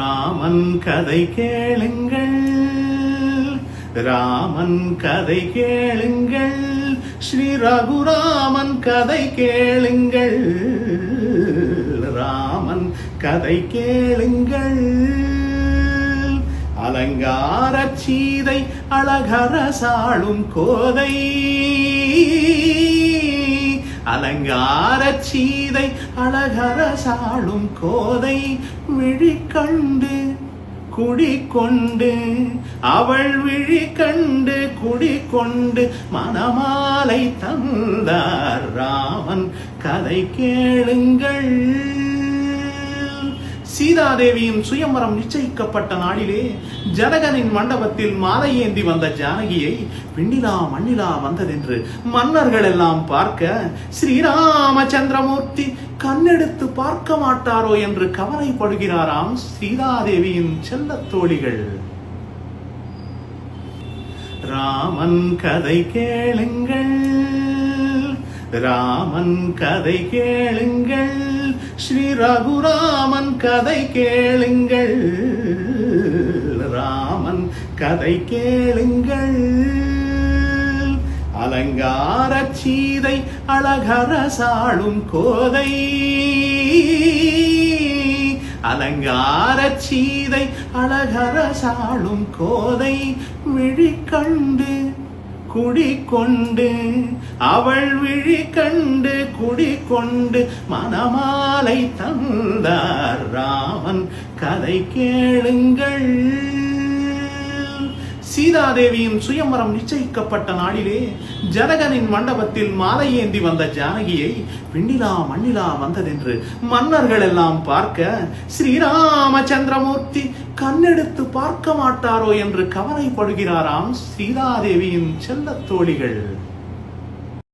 ராமன் கதை கேளுங்கள், ராமன் கதை கேளுங்கள், ஸ்ரீ ரகுராமன் கதை கேளுங்கள், ராமன் கதை கேளுங்கள். அலங்கார சீதை அழகரசாளும் கோதை, அலங்கார சீதை அழகரசாளும் கோதை, விழிக்கண்டு குடிக்கொண்டு அவள் விழிக்கண்டு குடிக்கொண்டு மணமாலை தந்தார். ராமன் கதை கேளுங்கள். சீதாதேவியின் சுயம்பரம் நிச்சயிக்கப்பட்ட நாளிலே ஜனகனின் மண்டபத்தில் மாலை ஏந்தி வந்த ஜானகியை விண்ணிலா மண்ணிலா வந்ததென்று மன்னர்கள் எல்லாம் பார்க்க ஸ்ரீராமச்சந்திரமூர்த்தி கண்ணெடுத்து பார்க்க மாட்டாரோ என்று கவலைப்படுகிறாராம் சீதாதேவியின் செல்லத் தோழிகள். ராமன் கதை கேளுங்கள், ராமன் கதை கேளுங்கள், ஸ்ரீ ரகுராமன் கதை கேளுங்கள், ராமன் கதை கேளுங்கள். அலங்கார சீதை அழகரசாளும் கோதை, அலங்கார சீதை அழகரசாளும் கோதை, விழிக்கண்டு குடிக்கொண்டு அவள் விழிக்கண்டு குடிக்கொண்டு மணமாலை தந்தார். ராமன் கதை கேளுங்கள். சீதாதேவியின் சுயம்பரம் நிச்சயிக்கப்பட்ட நாளிலே ஜனகனின் மண்டபத்தில் மாலை ஏந்தி வந்த ஜானகியை விண்ணிலா மண்ணிலா வந்ததென்று மன்னர்கள் எல்லாம் பார்க்க ஸ்ரீராமச்சந்திரமூர்த்தி கண்ணெடுத்து பார்க்க மாட்டாரோ என்று கவலைப்படுகிறாராம் சீதாதேவியின் செல்லத் தோழிகள்.